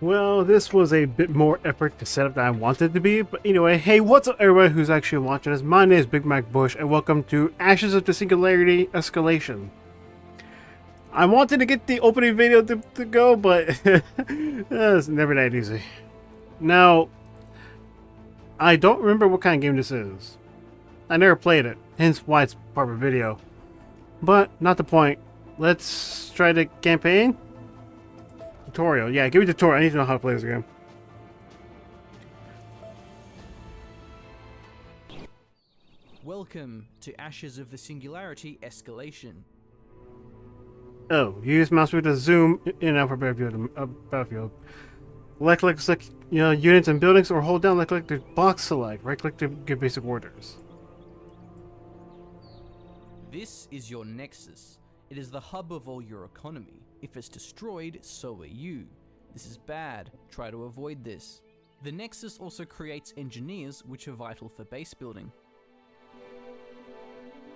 Well, this was a bit more effort to set up than I wanted to be, but anyway, hey, what's up everybody who's actually watching this? My name is bigmacbush, and welcome to Ashes of the Singularity Escalation. I wanted to get the opening video to go, but it's never that easy. Now, I don't remember what kind of game this is. I never played it, hence why it's part of a video. But, not the point. Let's try the campaign? Tutorial. Yeah, give me the tutorial. I need to know how to play this game. Welcome to Ashes of the Singularity Escalation. Oh, use mouse wheel to zoom in and out for battlefield. Right-click to select units and buildings, or hold down right-click to box select. Right-click to give basic orders. This is your nexus. It is the hub of all your economy. If it's destroyed, so are you. This is bad. Try to avoid this. The nexus also creates engineers, which are vital for base building.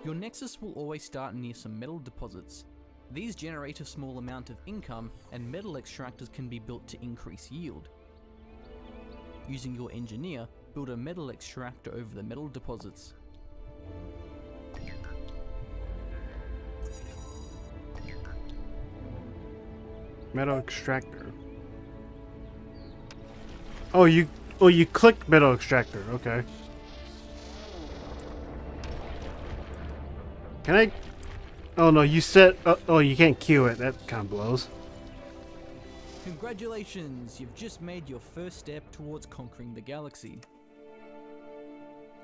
Your nexus will always start near some metal deposits. These generate a small amount of income, and metal extractors can be built to increase yield. Using your engineer, build a metal extractor over the metal deposits. Metal extractor. Oh, you click metal extractor. Okay. Can I? Oh no, you set. Oh, you can't queue it. That kind of blows. Congratulations, you've just made your first step towards conquering the galaxy.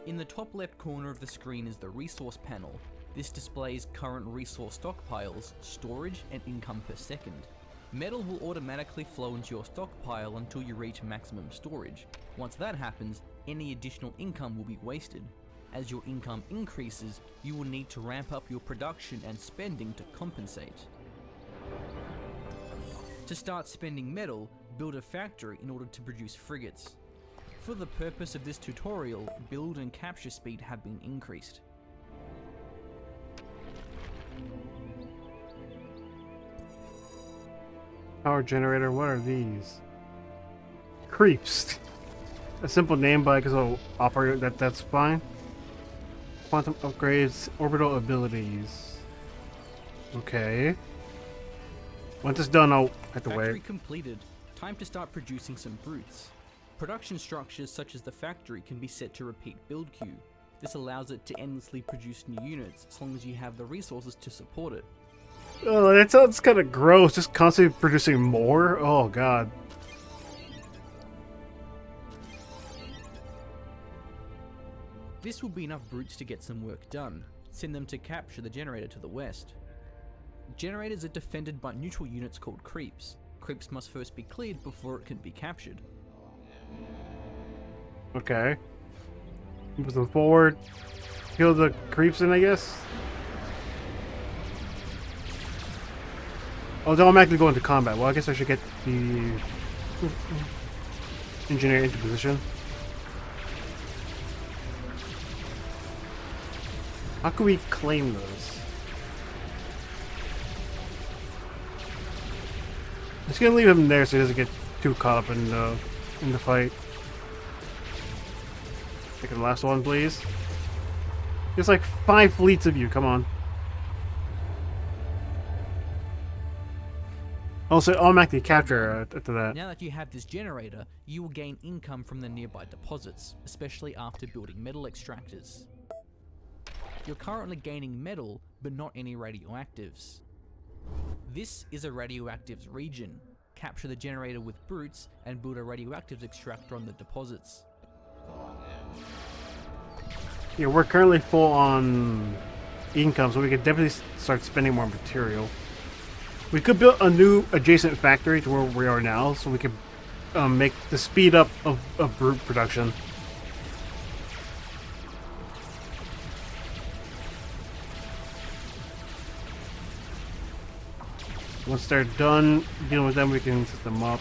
In the top left corner of the screen is the resource panel. This displays current resource stockpiles, storage, and income per second. Metal will automatically flow into your stockpile until you reach maximum storage. Once that happens, any additional income will be wasted. As your income increases, you will need to ramp up your production and spending to compensate. To start spending metal, build a factory in order to produce frigates. For the purpose of this tutorial, build and capture speed have been increased. Power generator. What are these? Creeps. A simple name, but I guess I'll operate. That's fine. Quantum upgrades, orbital abilities. Okay. Once it's done, I'll have to Factory wait. completed. Time to start producing some brutes. Production structures such as the factory can be set to repeat build queue. This allows it to endlessly produce new units as long as you have the resources to support it. Oh, that sounds kind of gross. Just constantly producing more. Oh god. This will be enough brutes to get some work done. Send them to capture the generator to the west. Generators are defended by neutral units called creeps. Creeps must first be cleared before it can be captured. Okay. Move them forward. Kill the creeps in, I guess. Oh, they automatically go into combat. Well, I guess I should get the engineer into position. How can we claim those? Just gonna leave him there so he doesn't get too caught up in the fight. Take the last one, please. There's like 5 fleets of you. Come on. Also, automatically capture after that. Now that you have this generator, you will gain income from the nearby deposits, especially after building metal extractors. You're currently gaining metal, but not any radioactives. This is a radioactives region. Capture the generator with brutes and build a radioactives extractor on the deposits. Yeah, we're currently full on income, so we could definitely start spending more material. We could build a new adjacent factory to where we are now, so we could make the speed up of brute production. Once they're done dealing with them, we can set them up.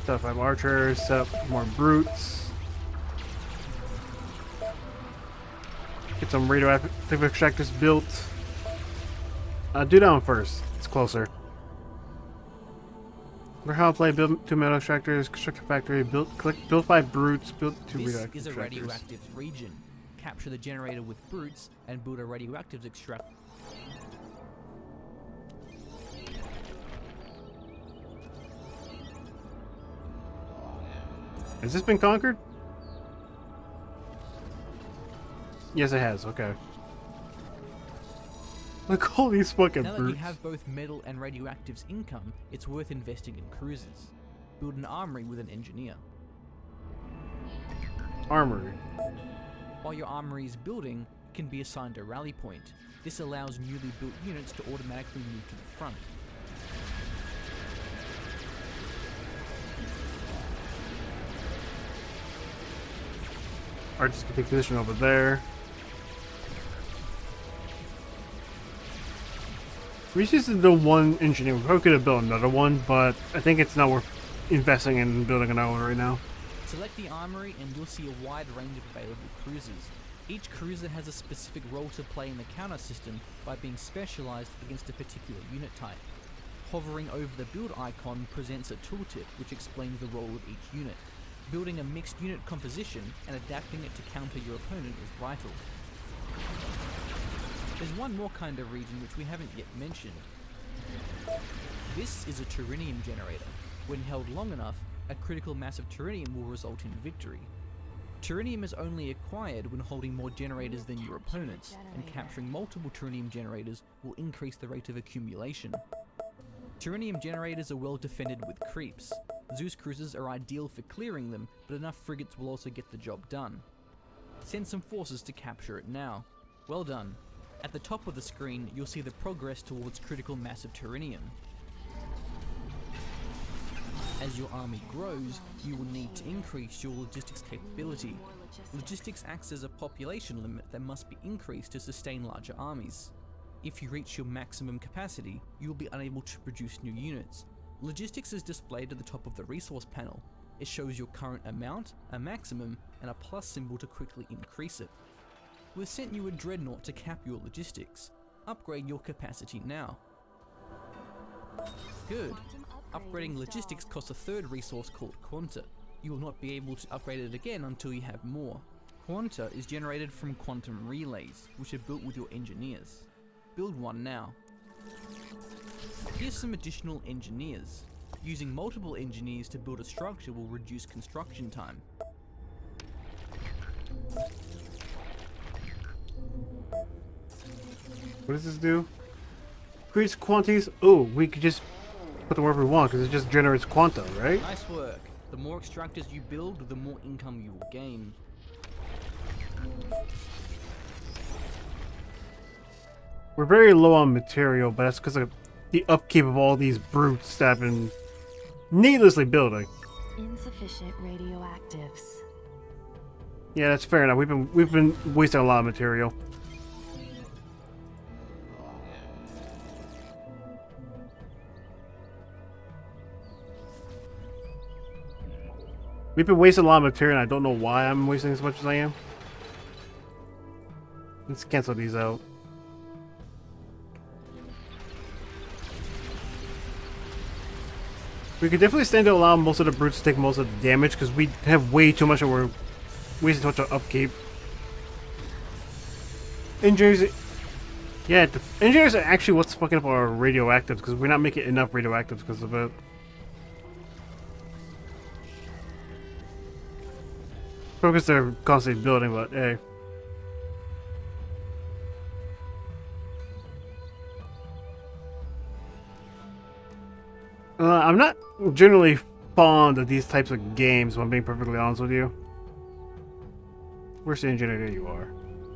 Set up 5 archers, set up more brutes. Get some radioactive extractors built. Do that one first. It's closer. Learn how to play, build 2 metal extractors, construct a factory, build 5 brutes, build 2 radioactive This is a extractors. radioactive region. Capture the generator with brutes and build a radioactive extract. Has this been conquered? Yes, it has. Okay. Look at all these fucking Now that brutes. you have both metal and radioactives income, it's worth investing in cruisers. Build an armory with an engineer. Armory. While your armory is building, it can be assigned a rally point. This allows newly built units to automatically move to the front. Archers can take position over there. We just did the one engineer. We probably could have built another one, but I think it's not worth investing in building another one right now. Select the armory and you'll see a wide range of available cruisers. Each cruiser has a specific role to play in the counter system by being specialized against a particular unit type. Hovering over the build icon presents a tooltip which explains the role of each unit. Building a mixed unit composition and adapting it to counter your opponent is vital. There's one more kind of region which we haven't yet mentioned. This is a Turinium generator. When held long enough, a critical mass of Turinium will result in victory. Turinium is only acquired when holding more generators than your opponents, and capturing multiple Turinium generators will increase the rate of accumulation. Turinium generators are well defended with creeps. Zeus cruisers are ideal for clearing them, but enough frigates will also get the job done. Send some forces to capture it now. Well done. At the top of the screen, you'll see the progress towards critical mass of Turinium. As your army grows, you will need to increase your logistics capability. Logistics acts as a population limit that must be increased to sustain larger armies. If you reach your maximum capacity, you will be unable to produce new units. Logistics is displayed at the top of the resource panel. It shows your current amount, a maximum, and a plus symbol to quickly increase it. We've sent you a dreadnought to cap your logistics. Upgrade your capacity now. Good. Upgrading logistics costs a third resource called Quanta. You will not be able to upgrade it again until you have more. Quanta is generated from quantum relays, which are built with your engineers. Build one now. Here's some additional engineers. Using multiple engineers to build a structure will reduce construction time. What does this do? Creates quantities. Oh, we could just put the wherever we want because it just generates quanta, right? Nice work. The more extractors you build, the more income you will gain. We're very low on material, but that's because of the upkeep of all these brutes that have been needlessly building. Insufficient radioactives. Yeah, that's fair enough. We've been wasting a lot of material. We've been wasting a lot of material, and I don't know why I'm wasting as much as I am. Let's cancel these out. We could definitely stand to allow most of the brutes to take most of the damage because we have way too much and we're wasting too much on upkeep. Injuries. Yeah, the injuries are actually what's fucking up our radioactives because we're not making enough radioactives because of it. Because they're constantly building, but hey. I'm not generally fond of these types of games, if I'm being perfectly honest with you. Where's the engineer? There you are.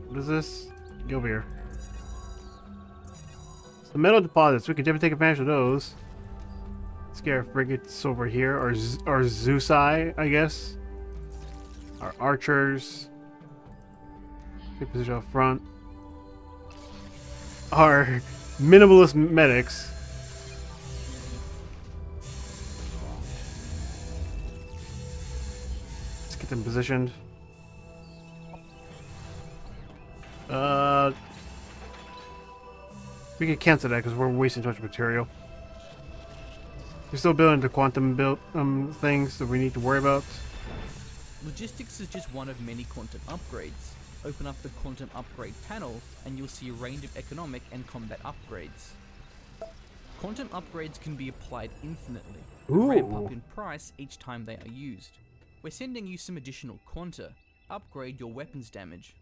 What is this? Get over here. So metal deposits, we can definitely take advantage of those. Let's get our frigates over here, our Zeusi, I guess. Our archers. Take position up front. Our minimalist medics. Let's get them positioned. Uh, we could cancel that because we're wasting too much material. We're still building the quantum build things that we need to worry about. Logistics is just one of many quantum upgrades. Open up the quantum upgrade panel and you'll see a range of economic and combat upgrades. Quantum upgrades can be applied infinitely, ramp up in price each time they are used. We're sending you some additional quanta. Upgrade your weapons damage.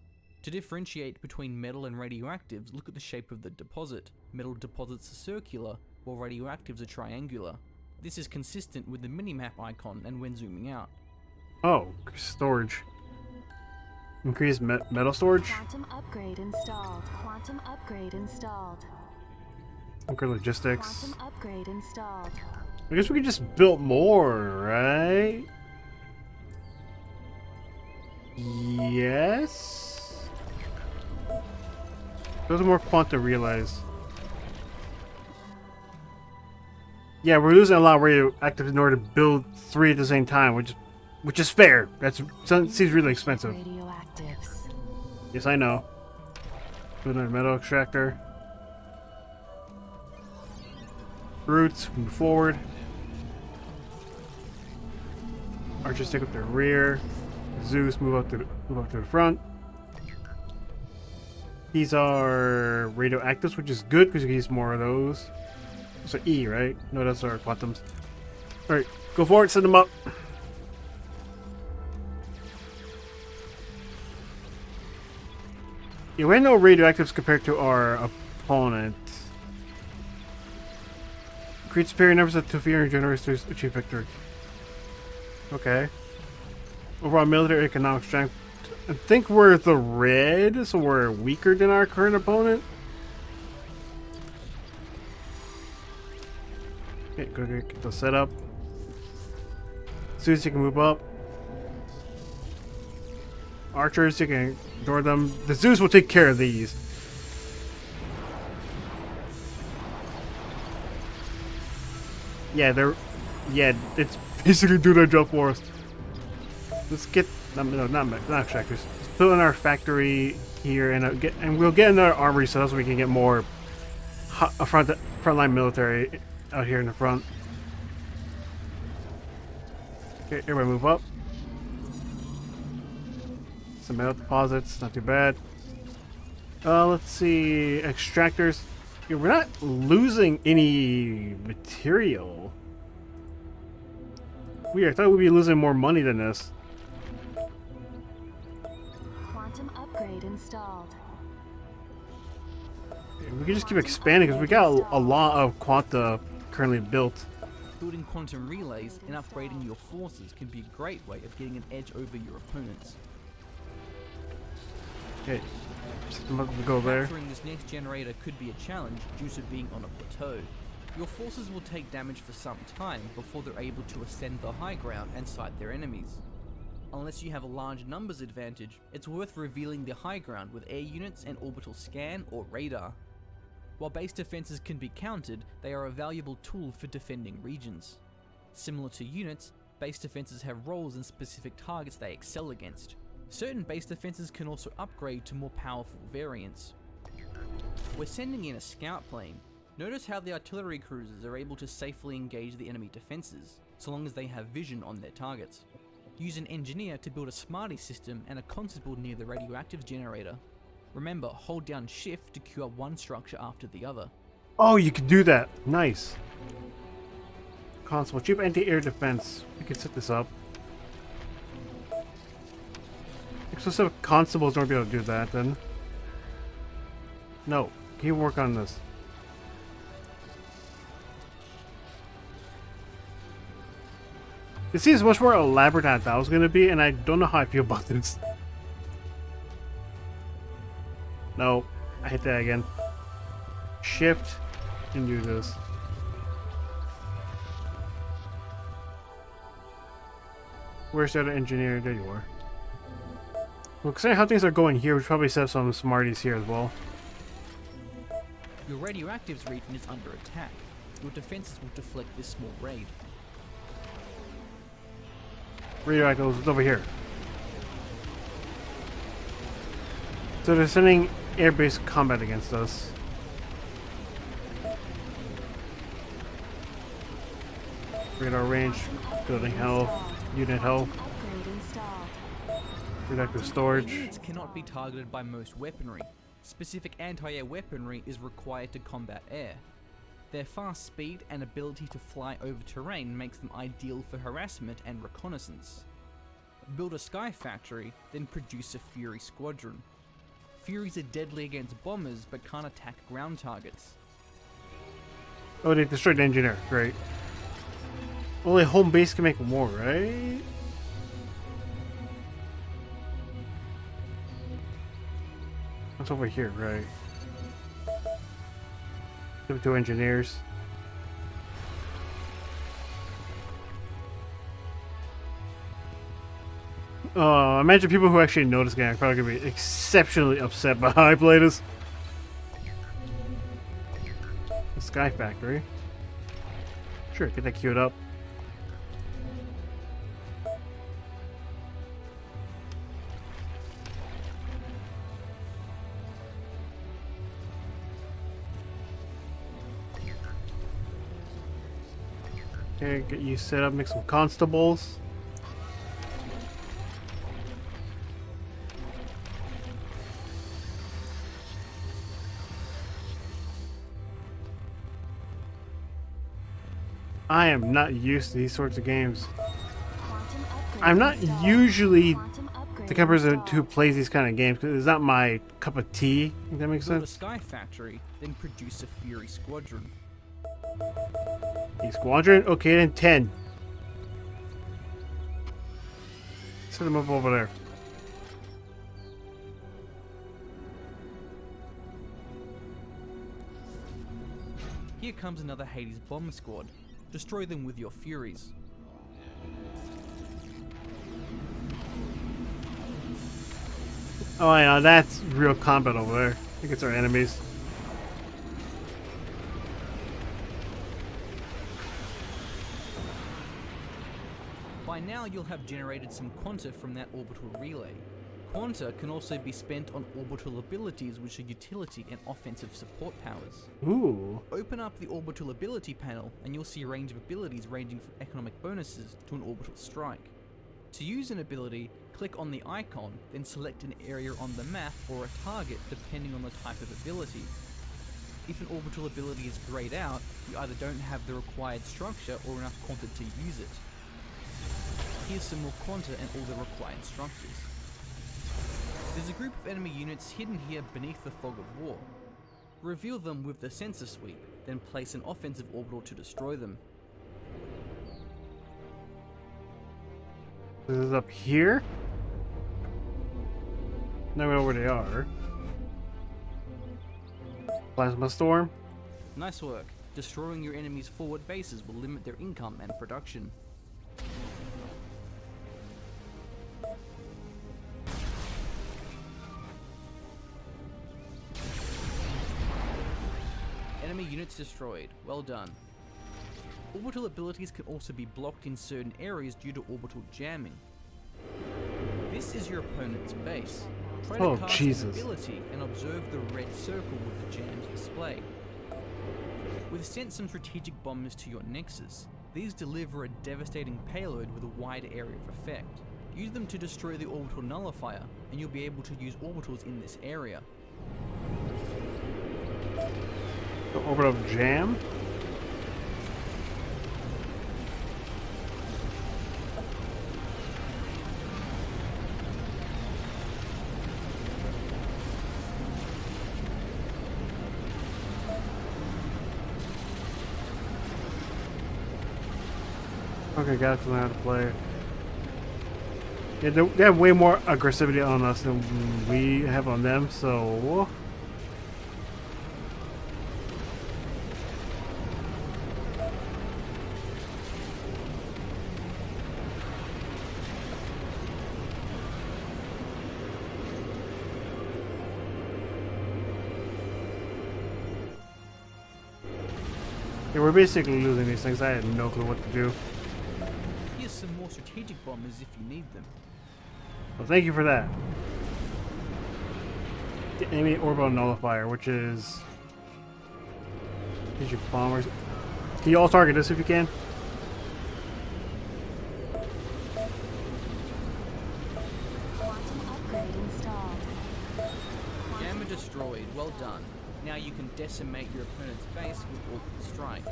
To differentiate between metal and radioactives, look at the shape of the deposit. Metal deposits are circular, while radioactives are triangular. This is consistent with the minimap icon and when zooming out. Oh, storage. Increased metal storage? Quantum upgrade installed. Quantum upgrade installed. Okay, logistics. Quantum upgrade installed. I guess we could just build more, right? Yes? Those are more quanta realize. Yeah, we're losing a lot of radioactive in order to build 3 at the same time, which is fair. That seems really expensive. Radioactives. Yes, I know. Building a metal extractor. Roots, move forward. Archers take up their rear. Zeus, move up to the front. These are radioactives, which is good because you can use more of those. So E, right? No, that's our quantums. Alright, go for it, send them up. Yeah, we have no radioactives compared to our opponent. Create superior numbers of Tufir and generators to achieve victory. Okay. Overall military economic strength. I think we're the red, so we're weaker than our current opponent. Okay, go get the setup. As soon as you can move up. Archers, you can ignore them. The Zeus will take care of these. Yeah, it's basically doing their job for us. Let's get not extractors. Let's build in our factory here, and we'll get another armory so we can get more frontline military out here in the front. Okay, everybody move up. Some metal deposits, not too bad. Let's see, extractors. Yeah, we're not losing any material. Weird, I thought we'd be losing more money than this. Quantum upgrade installed. We can just keep expanding because we got a lot of quanta currently built. Building quantum relays and upgrading your forces can be a great way of getting an edge over your opponents. Okay, set them up to go there. Capturing this next generator could be a challenge due to being on a plateau. Your forces will take damage for some time before they're able to ascend the high ground and sight their enemies. Unless you have a large numbers advantage, it's worth revealing the high ground with air units and orbital scan or radar. While base defenses can be countered, they are a valuable tool for defending regions. Similar to units, base defenses have roles and specific targets they excel against. Certain base defenses can also upgrade to more powerful variants. We're sending in a scout plane. Notice how the artillery cruisers are able to safely engage the enemy defenses, so long as they have vision on their targets. Use an engineer to build a smarty system and a constable near the radioactive generator. Remember, hold down shift to queue up one structure after the other. Oh, you can do that. Nice. Constable, cheap anti-air defense. We can set this up. Exclusive constables don't be able to do that then. No, can you work on this? It seems much more elaborate than I thought it was going to be, and I don't know how I feel about this. No, I hit that again. Shift and do this. Where's the other engineer? There you are. Well, considering how things are going here, we should probably set up some smarties here as well. Your radioactives region is under attack. Your defenses will deflect this small raid. Radioactives, it's over here. So they're sending air-based combat against us. Radar range, building health, unit health, Upgrade installed. reductive storage. Units cannot be targeted by most weaponry. Specific anti-air weaponry is required to combat air. Their fast speed and ability to fly over terrain makes them ideal for harassment and reconnaissance. Build a Sky Factory, then produce a Fury Squadron. Furies are deadly against bombers but can't attack ground targets. Oh, they destroyed the engineer. Great. Only home base can make more, right? What's over here, right? Give it to engineers. Imagine people who actually know this game are probably gonna be exceptionally upset by how I play this. The Sky Factory. Sure, get that queued up. Okay, get you set up, make some constables. I am not used to these sorts of games. Quantum upgrade I'm not installed. usually Quantum upgrade the kind of person who installed. plays these kind of games because it's not my cup of tea. If that makes Build a sense. Sky Factory, then produce a Fury Squadron. A squadron? Okay, then 10. Set them up over there. Here comes another Hades bomber squad. Destroy them with your Furies. Oh, yeah, that's real combat over there. I think it's our enemies. By now you'll have generated some quanta from that orbital relay. Quanta can also be spent on orbital abilities which are utility and offensive support powers. Ooh. Open up the orbital ability panel and you'll see a range of abilities ranging from economic bonuses to an orbital strike. To use an ability, click on the icon, then select an area on the map or a target depending on the type of ability. If an orbital ability is grayed out, you either don't have the required structure or enough quanta to use it. Here's some more quanta and all the required structures. There's a group of enemy units hidden here beneath the fog of war. Reveal them with the sensor sweep, then place an offensive orbital to destroy them. This is up here? Now we know where they are. Plasma Storm. Nice work. Destroying your enemy's forward bases will limit their income and production. Enemy units destroyed. Well done. Orbital abilities can also be blocked in certain areas due to orbital jamming. This is your opponent's base. Try to Oh, cast Jesus. an ability and observe the red circle with the jammed display. We've sent some strategic bombers to your nexus. These deliver a devastating payload with a wide area of effect. Use them to destroy the orbital nullifier, and you'll be able to use orbitals in this area. The orbital jam. Okay, got to know how to play. Yeah, they have way more aggressivity on us than we have on them, so... Yeah, we're basically losing these things. I had no clue what to do. Here's some more strategic bombers if you need them. Well, thank you for that. the enemy orbital nullifier, which is your bombers. Can you all target this if you can? Quantum upgrade installed. Gamma destroyed. Well done. Now you can decimate your opponent's base with Orbital Strike.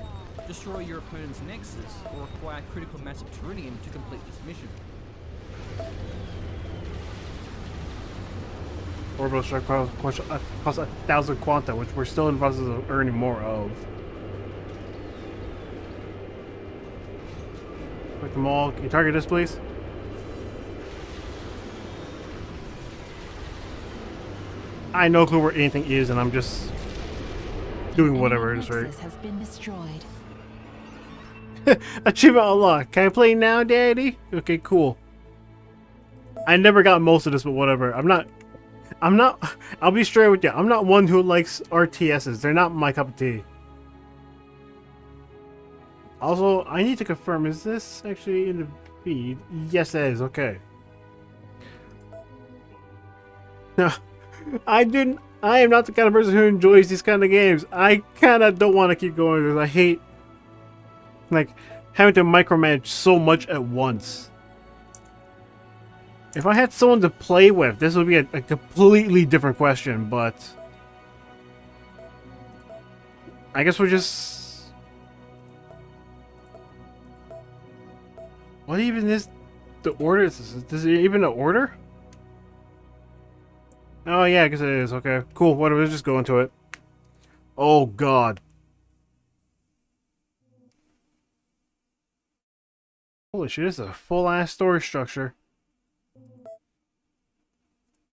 Destroy your opponent's nexus or acquire critical mass of Pterinium to complete this mission. Orbital strike costs 1,000 quanta, which we're still in the process of earning more of. Click them all. Can you target this, please? I know clue where anything is, and I'm just doing whatever it is, right? Nexus has been destroyed. Achievement unlocked. Can I play now, Daddy? Okay, cool. I never got most of this, but whatever. I'll be straight with you. I'm not one who likes RTSs. They're not my cup of tea. Also, I need to confirm, is this actually in the feed? Yes, it is. Okay. No, I am not the kind of person who enjoys these kind of games. I kind of don't want to keep going because I hate like having to micromanage so much at once. If I had someone to play with, this would be a completely different question, but I guess we're just... What even is the order? Is it even an order? Oh yeah, I guess it is. Okay, cool. Whatever, let's just go into it. Oh god. Holy shit, this is a full-ass story structure.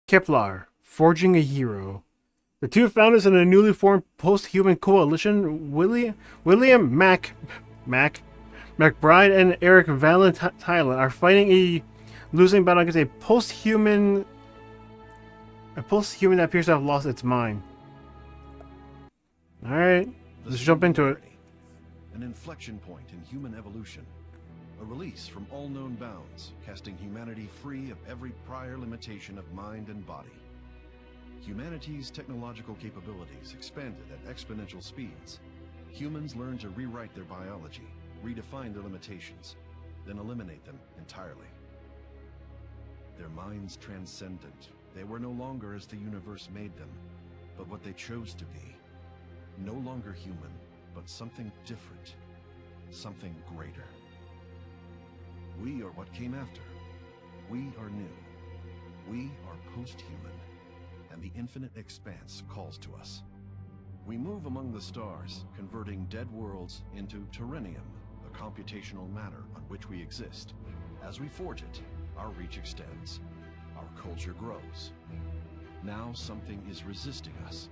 Kepler, forging a hero. The two founders in a newly formed post-human coalition, William McBride and Eric Valentine, are fighting a losing battle against a post-human that appears to have lost its mind. Alright, let's jump into it. An inflection point in human evolution. A release from all known bounds, casting humanity free of every prior limitation of mind and body. Humanity's technological capabilities expanded at exponential speeds. Humans learned to rewrite their biology, redefine their limitations, then eliminate them entirely. Their minds transcendent. They were no longer as the universe made them, but what they chose to be. No longer human, but something different, something greater. We are what came after. We are new. We are post-human, and the infinite expanse calls to us. We move among the stars, converting dead worlds into Pterinium, the computational matter on which we exist. As we forge it, our reach extends. Our culture grows. Now something is resisting us.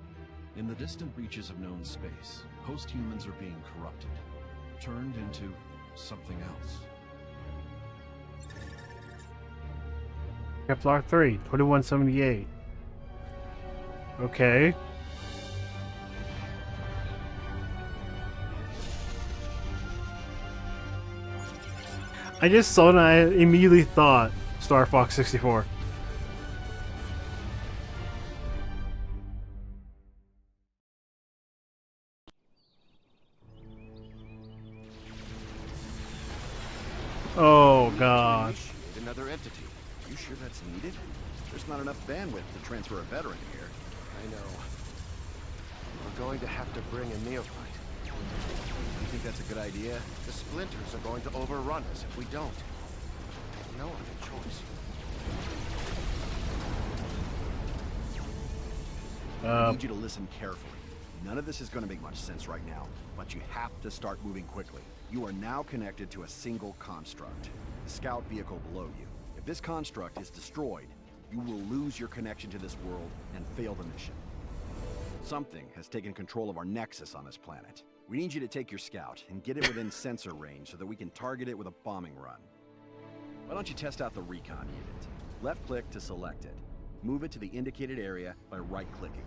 In the distant reaches of known space, post-humans are being corrupted, turned into something else. Kepler 3, 2178. Okay. I just saw it and I immediately thought Star Fox 64. Oh god. Initiate another entity. You sure that's needed? There's not enough bandwidth to transfer a veteran here. I know. We're going to have to bring a neophyte. You think that's a good idea? The splinters are going to overrun us if we don't. No other choice. I need you to listen carefully. None of this is going to make much sense right now, but you have to start moving quickly. You are now connected to a single construct, the scout vehicle below you. If this construct is destroyed, you will lose your connection to this world and fail the mission. Something has taken control of our nexus on this planet. We need you to take your scout and get it within sensor range so that we can target it with a bombing run. Why don't you test out the recon unit? Left-click to select it. Move it to the indicated area by right-clicking.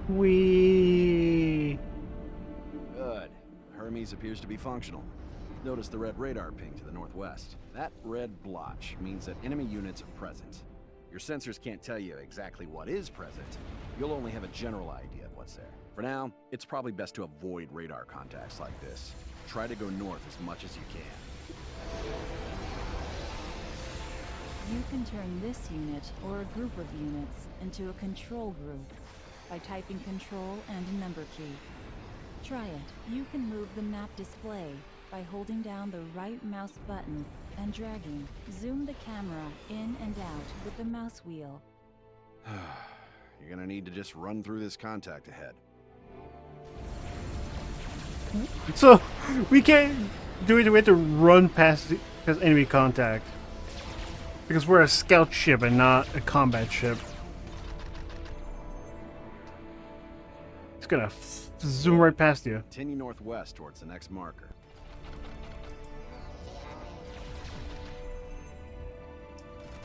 Wee. Good. Hermes appears to be functional. Notice the red radar ping to the northwest. That red blotch means that enemy units are present. Your sensors can't tell you exactly what is present. You'll only have a general idea of what's there. For now, it's probably best to avoid radar contacts like this. Try to go north as much as you can. You can turn this unit, or a group of units, into a control group by typing control and a number key. Try it. You can move the map display by holding down the right mouse button and dragging. Zoom the camera in and out with the mouse wheel. You're gonna need to just run through this contact ahead. So, we can't do it. We have to run past enemy contact. Because we're a scout ship and not a combat ship. It's gonna zoom right past you. Continue northwest towards the next marker.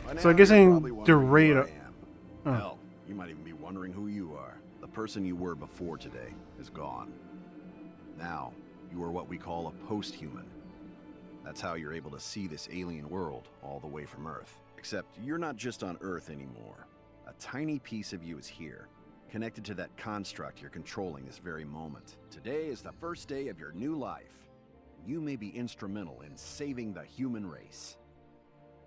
By So I'm now, guessing you're probably the wondering who radar- I am. Oh. Hell, you might even be wondering who you are. The person you were before today is gone. Now, you are what we call a post-human. That's how you're able to see this alien world all the way from Earth. Except you're not just on Earth anymore. A tiny piece of you is here, connected to that construct you're controlling this very moment. Today is the first day of your new life. You may be instrumental in saving the human race.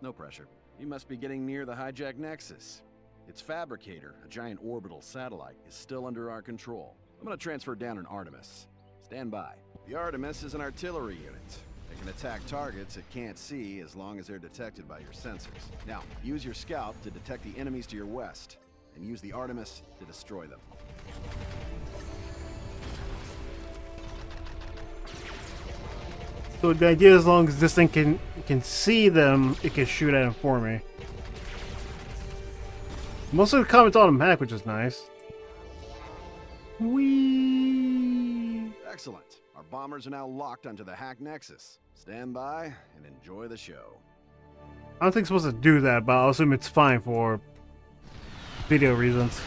No pressure. You must be getting near the hijacked Nexus. Its fabricator, a giant orbital satellite, is still under our control. I'm gonna transfer down an Artemis. Stand by. The Artemis is an artillery unit. It can attack targets it can't see as long as they're detected by your sensors. Now, use your scout to detect the enemies to your west, and use the Artemis to destroy them. So the idea, as long as this thing can see them, it can shoot at them for me. Most of the comments automatic, which is nice. Whee! Excellent. Our bombers are now locked onto the hacked Nexus. Stand by and enjoy the show. I don't think it's supposed to do that, but I'll assume it's fine for video reasons.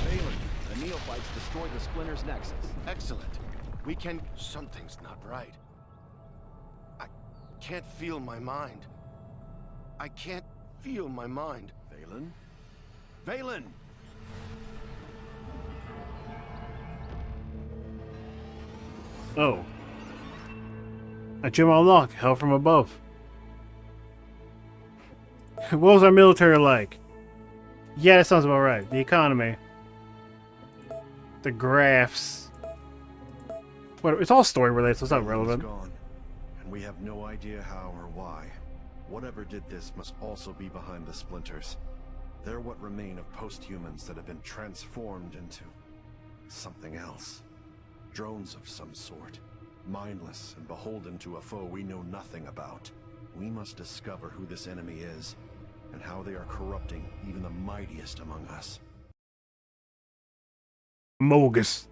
Balin, the neophytes destroyed the Splinter's Nexus. Excellent. We can... Something's not right. I can't feel my mind. I can't feel my mind. Valen? Valen! Oh. A gym unlocked. Hell from above. What was our military like? Yeah, that sounds about right. The economy. The graphs. What? It's all story related, so it's not Valen's relevant. Gone, and we have no idea how or why. Whatever did this must also be behind the splinters. They're what remain of post-humans that have been transformed into something else. Drones of some sort. Mindless and beholden to a foe we know nothing about. We must discover who this enemy is, and how they are corrupting even the mightiest among us. Mogus.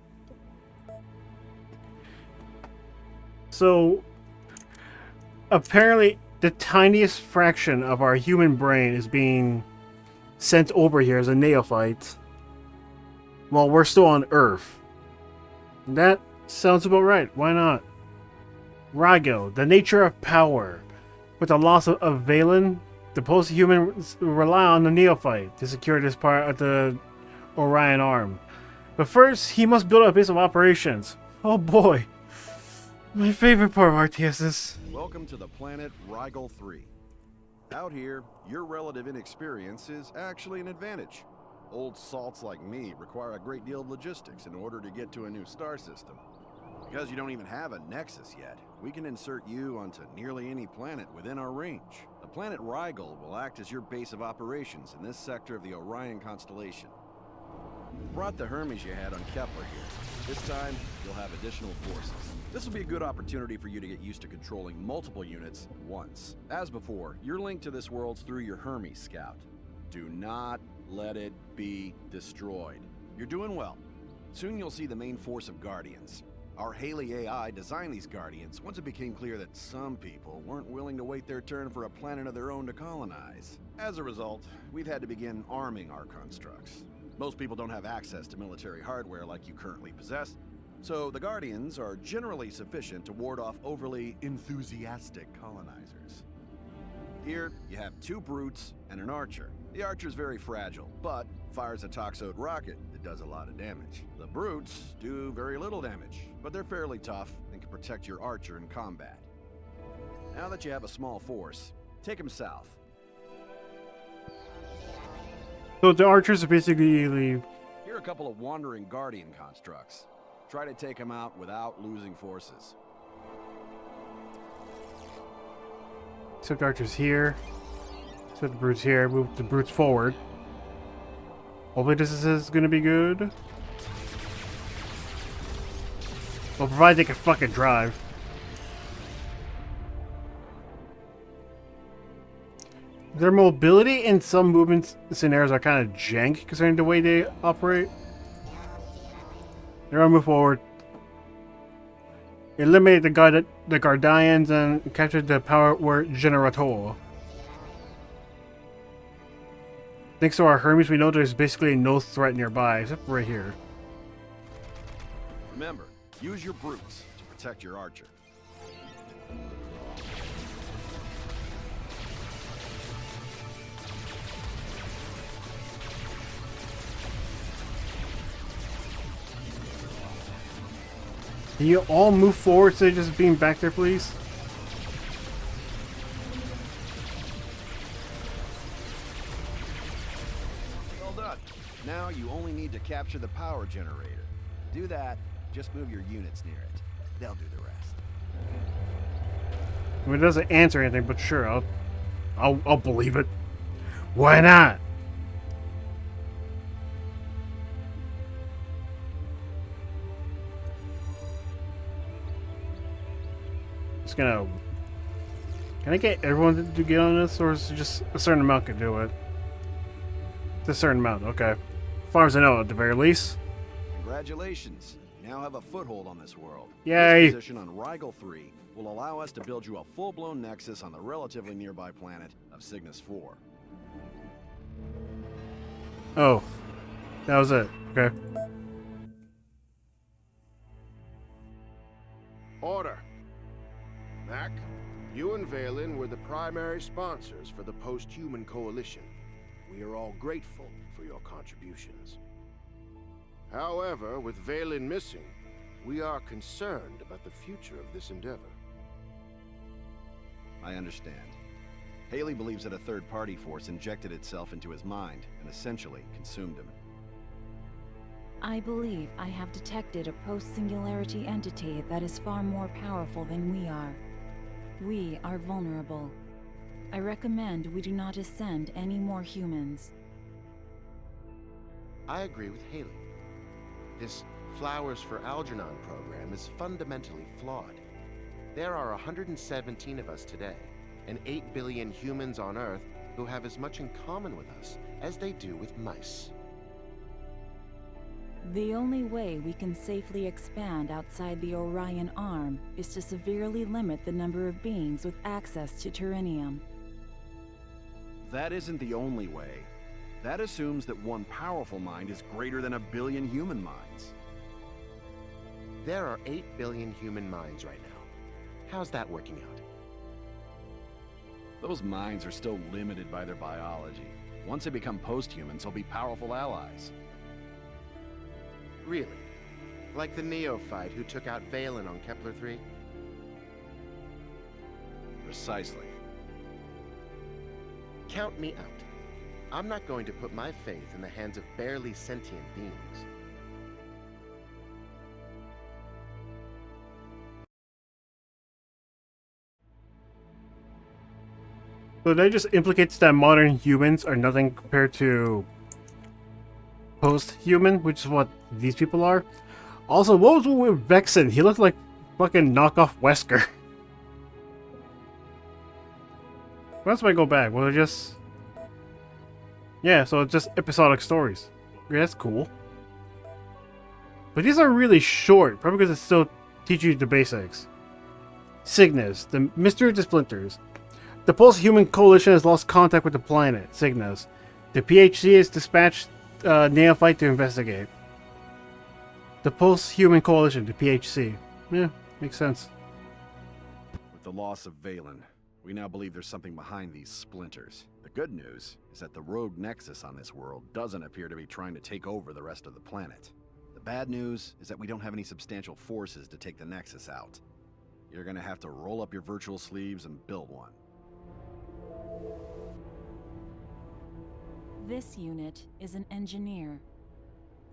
So, apparently, the tiniest fraction of our human brain is being sent over here as a neophyte while we're still on Earth. That sounds about right. Why not? Rago, the nature of power. With the loss of Valen, the post-humans rely on the neophyte to secure this part of the Orion arm. But first, he must build a base of operations. Oh boy. My favorite part of RTSs. Welcome to the planet Rigel 3. Out here, your relative inexperience is actually an advantage. Old salts like me require a great deal of logistics in order to get to a new star system. Because you don't even have a nexus yet, we can insert you onto nearly any planet within our range. The planet Rigel will act as your base of operations in this sector of the Orion constellation. Brought the Hermes you had on Kepler here. This time, you'll have additional forces. This will be a good opportunity for you to get used to controlling multiple units at once. As before, you're linked to this world through your Hermes scout. Do not let it be destroyed. You're doing well. Soon you'll see the main force of Guardians. Our Haley AI designed these Guardians once it became clear that some people weren't willing to wait their turn for a planet of their own to colonize. As a result, we've had to begin arming our constructs. Most people don't have access to military hardware like you currently possess, so the Guardians are generally sufficient to ward off overly enthusiastic colonizers. Here, you have 2 brutes and an archer. The archer's very fragile, but fires a toxode rocket that does a lot of damage. The brutes do very little damage, but they're fairly tough and can protect your archer in combat. Now that you have a small force, take him south. So the archers are basically Here are a couple of wandering Guardian constructs. Try to take them out without losing forces. set the archers here. Set the brutes here. Move the brutes forward. Hopefully this is gonna be good. Well, provided they can fucking drive. Their mobility in some movement scenarios are kind of jank considering the way they operate. They're gonna move forward. Eliminate the Guardians and capture the power generator. Thanks to our Hermes, we know there's basically no threat nearby, except for right here. Remember, use your brutes to protect your archer. Can you all move forward instead of just being back there, please? Well done. Now you only need to capture the power generator. To do that, just move your units near it. They'll do the rest. I mean, it doesn't answer anything, but sure, I'll believe it. Why not? Just gonna. Can I get everyone to get on this, or is it just a certain amount can do it? It's a certain amount, okay. As far as I know, at the very least. Congratulations. You now have a foothold on this world. Yay! This position on Rigel 3 will allow us to build you a full-blown nexus on the relatively nearby planet of Cygnus 4. Oh, that was it. Okay. Order. Mac, you and Valen were the primary sponsors for the Post-Human Coalition. We are all grateful for your contributions. However, with Valen missing, we are concerned about the future of this endeavor. I understand. Haley believes that a third-party force injected itself into his mind and essentially consumed him. I believe I have detected a post-singularity entity that is far more powerful than we are. We are vulnerable. I recommend we do not ascend any more humans. I agree with Haley. This Flowers for Algernon program is fundamentally flawed. There are 117 of us today, and 8 billion humans on Earth who have as much in common with us as they do with mice. The only way we can safely expand outside the Orion Arm is to severely limit the number of beings with access to Turinium. That isn't the only way. That assumes that one powerful mind is greater than 1 billion human minds. There are 8 billion human minds right now. How's that working out? Those minds are still limited by their biology. Once they become post-humans, they'll be powerful allies. Really? Like the neophyte who took out Valen on Kepler-3? Precisely. Count me out. I'm not going to put my faith in the hands of barely sentient beings. So that just implicates that modern humans are nothing compared to post-human, which is what these people are. Also, what was with Vexen? He looked like fucking knockoff Wesker. Once I go back, will it just... Yeah, so it's just episodic stories. Yeah, that's cool. But these are really short, probably because it still teaches you the basics. Cygnus, the mystery of the splinters. The post-human coalition has lost contact with the planet, Cygnus. The PHC has dispatched neophyte to investigate. The Post-Human Coalition, the PHC. Yeah, makes sense. With the loss of Valen, we now believe there's something behind these splinters. The good news is that the rogue nexus on this world doesn't appear to be trying to take over the rest of the planet. The bad news is that we don't have any substantial forces to take the nexus out. You're gonna have to roll up your virtual sleeves and build one. This unit is an engineer.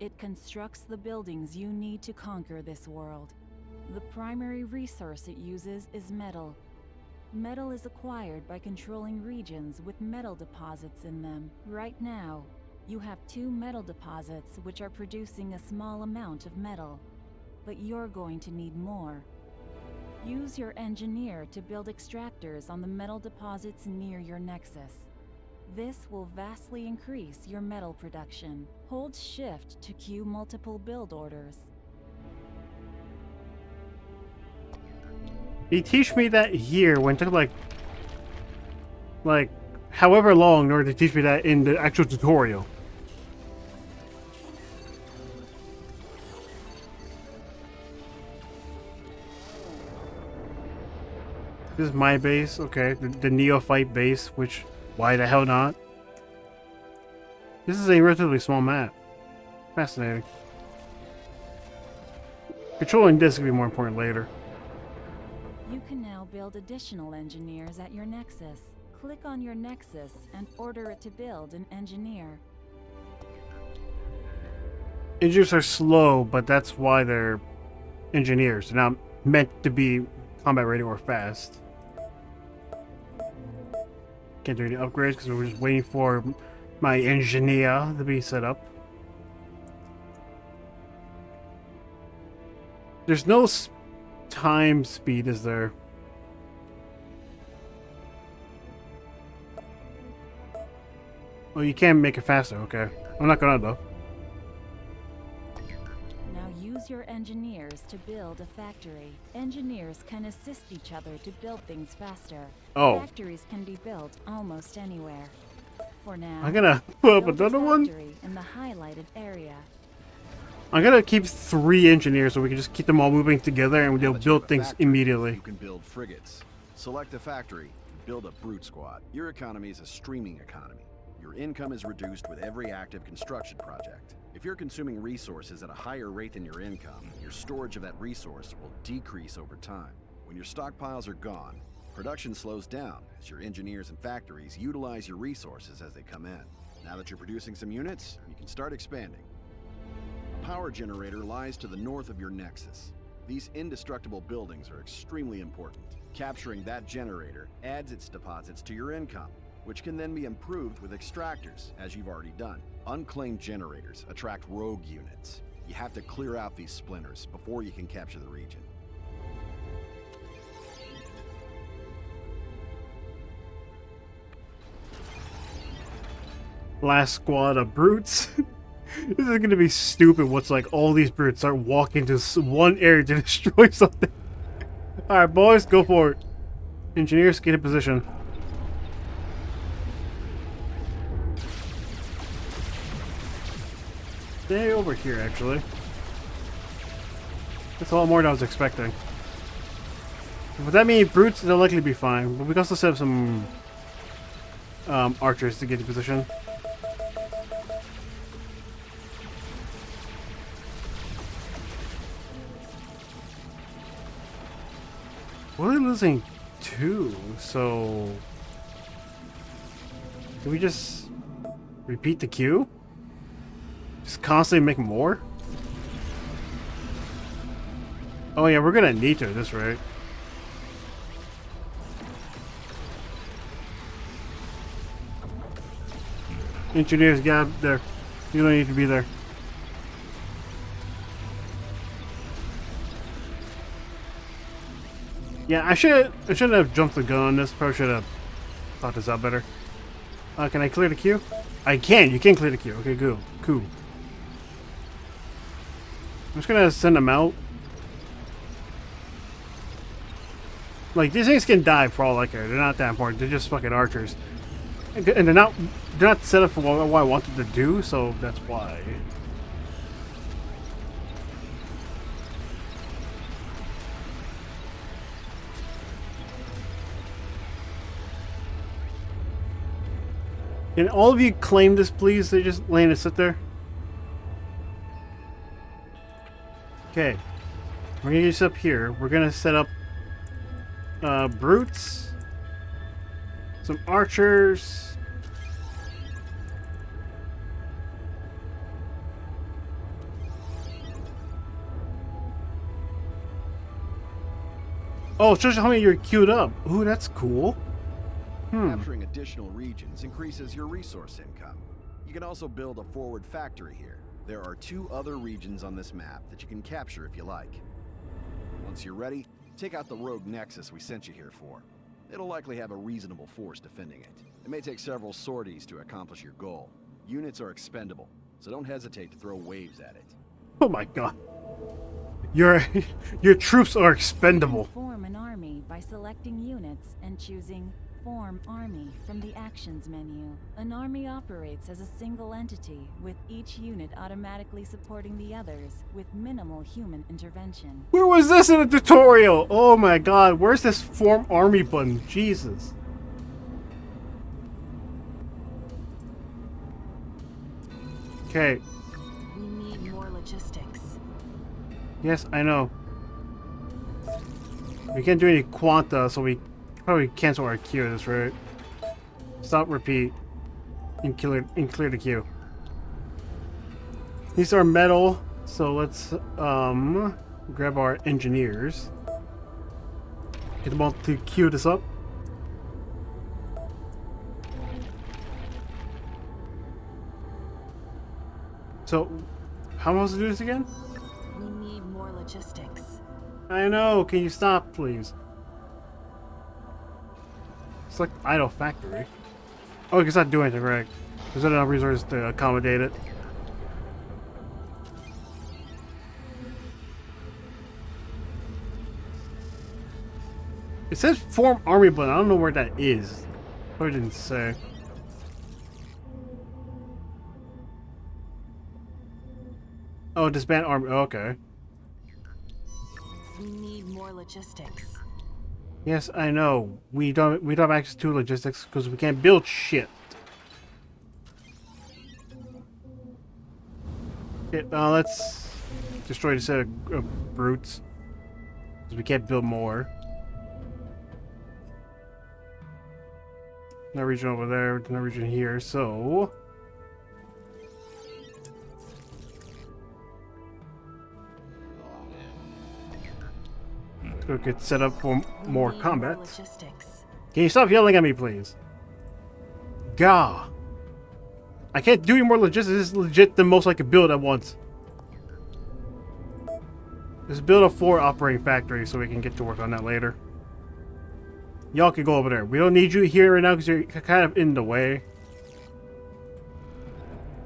It constructs the buildings you need to conquer this world. The primary resource it uses is metal. Metal is acquired by controlling regions with metal deposits in them. Right now, you have 2 metal deposits which are producing a small amount of metal, but you're going to need more. Use your engineer to build extractors on the metal deposits near your nexus. This will vastly increase your metal production. Hold Shift to queue multiple build orders. He teach me that here when it took like however long in order to teach me that in the actual tutorial. This is my base, okay. The neophyte base, which, why the hell not? This is a relatively small map. Fascinating. Controlling this will be more important later. You can now build additional engineers at your nexus. Click on your nexus and order it to build an engineer. Engineers are slow, but that's why they're engineers. They're not meant to be combat ready or fast. Can't do any upgrades because we're just waiting for my engineer to be set up. There's no time speed, is there? Oh, you can make it faster, okay. I'm not gonna though. Now use your engineers to build a factory. Engineers can assist each other to build things faster. Oh. Factories can be built almost anywhere. For now, I'm gonna put up build a another one. factory in the highlighted area. I'm gonna keep 3 engineers so we can just keep them all moving together and Now they'll that you have build a things factory, immediately. You can build frigates. Select a factory and build a brute squad. Your economy is a streaming economy. Your income is reduced with every active construction project. If you're consuming resources at a higher rate than your income, your storage of that resource will decrease over time. When your stockpiles are gone, production slows down as your engineers and factories utilize your resources as they come in. Now that you're producing some units, you can start expanding. A power generator lies to the north of your nexus. These indestructible buildings are extremely important. Capturing that generator adds its deposits to your income, which can then be improved with extractors, as you've already done. Unclaimed generators attract rogue units. You have to clear out these splinters before you can capture the region. Last squad of brutes. This is gonna be stupid. What's like all these brutes start walking to one area to destroy something. Alright, boys, go for it. Engineers, get in position. Stay over here, actually. That's a lot more than I was expecting. Would that mean brutes? They'll likely be fine, but we can also set up some archers to get in position. We're only losing 2, so can we just repeat the queue? Just constantly make more? Oh yeah, we're gonna need to at this rate. Engineers, get up there. You don't need to be there. Yeah, I shouldn't have jumped the gun on this. Probably should have thought this out better. Can I clear the queue? I can. You can clear the queue. Okay, cool. Cool. I'm just gonna send them out. Like, these things can die for all I care. They're not that important. They're just fucking archers. And they're not they're not set up for what I wanted to do, so that's why. Can all of you claim this, please? They just laying it sit there. Okay, we're gonna get this up here. We're gonna set up brutes, some archers. Oh, it shows you how many you're queued up. Ooh, that's cool. Capturing additional regions increases your resource income. You can also build a forward factory here. There are 2 other regions on this map that you can capture if you like. Once you're ready, take out the rogue nexus we sent you here for. It'll likely have a reasonable force defending it. It may take several sorties to accomplish your goal. Units are expendable, so don't hesitate to throw waves at it. Oh my god. Your troops are expendable. Form an army by selecting units and choosing Form Army from the Actions menu. An army operates as a single entity, with each unit automatically supporting the others with minimal human intervention. Where was this in the tutorial? Oh my god, where's this Form Army button? Jesus. Okay. We need more logistics. Yes, I know. We can't do any quanta, so we probably cancel our queue. That's right. Stop, repeat, and clear the queue. These are metal, so let's grab our engineers. Get them all to queue this up. So, how am I supposed to do this again? We need more logistics. I know. Can you stop, please? Select idle factory. Oh, it's not doing anything, right? There's not enough resources to accommodate it. It says form army, but I don't know where that is. Probably didn't say. Oh, disband army. Oh, okay. We need more logistics. Yes, I know. We don't have access to logistics because we can't build shit. Okay, let's destroy the set of brutes because we can't build more. No region over there, no region here, so let's go get set up for more combat. Can you stop yelling at me, please? Gah! I can't do any more logistics. This is legit the most I could build at once. Let's build a 4 operating factory so we can get to work on that later. Y'all can go over there. We don't need you here right now because you're kind of in the way.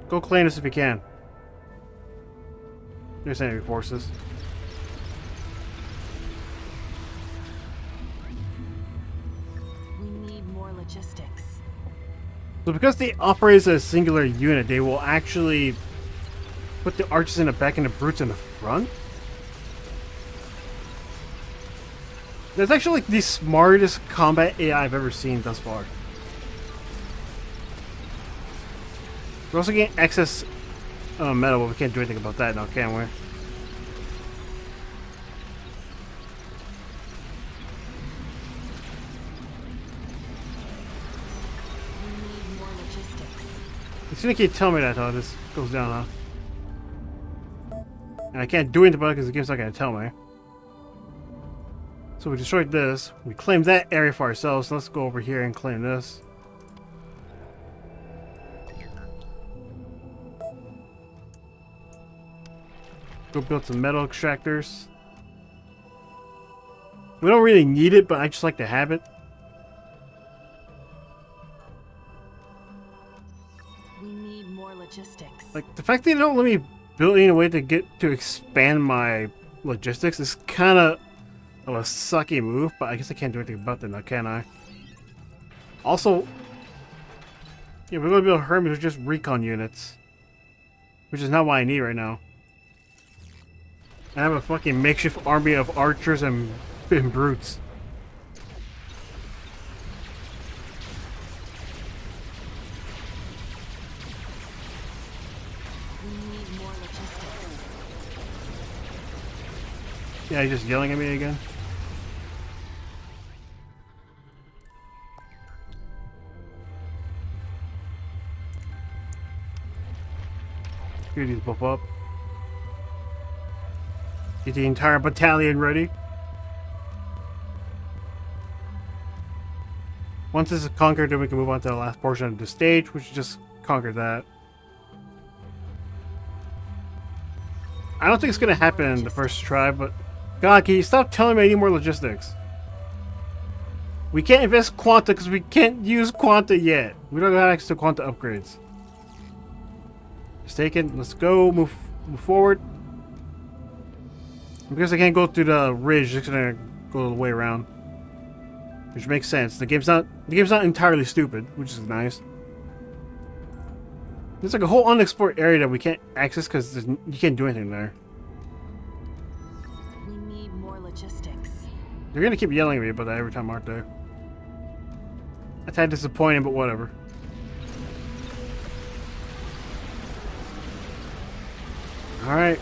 Go claim this if you can. There's enemy forces. We need more logistics. So because they operate as a singular unit, they will actually put the archers in the back and the brutes in the front. That's actually like the smartest combat AI I've ever seen thus far. We're also getting excess metal, but we can't do anything about that now, can we? As soon as you tell me that, though, this goes down, huh? And I can't do anything about it because the game's not going to tell me. So we destroyed this. We claimed that area for ourselves. So let's go over here and claim this. Go build some metal extractors. We don't really need it, but I just like to have it. We need more logistics. Like, the fact that they don't let me build any way to get to expand my logistics is kind of a sucky move, but I guess I can't do anything about that now, can I? Also, Yeah, we're gonna be able to hurt me with just recon units. Which is not what I need right now. I have a fucking makeshift army of archers and brutes. We need more logistics. Yeah, he's just yelling at me again. Here, these buff up. Get the entire battalion ready. Once this is conquered, then we can move on to the last portion of the stage, which is just conquer that. I don't think it's gonna happen in the first try, but God, can you stop telling me I need more logistics? We can't invest Quanta because we can't use Quanta yet. We don't have access to Quanta upgrades. It's taken. Let's go. Move forward. Because I can't go through the ridge, it's gonna go the way around, which makes sense. The game's not entirely stupid, which is nice. There's like a whole unexplored area that we can't access because you can't do anything there. We need more logistics. They're gonna keep yelling at me about that every time, aren't they? That's kind of disappointing, but whatever. All right.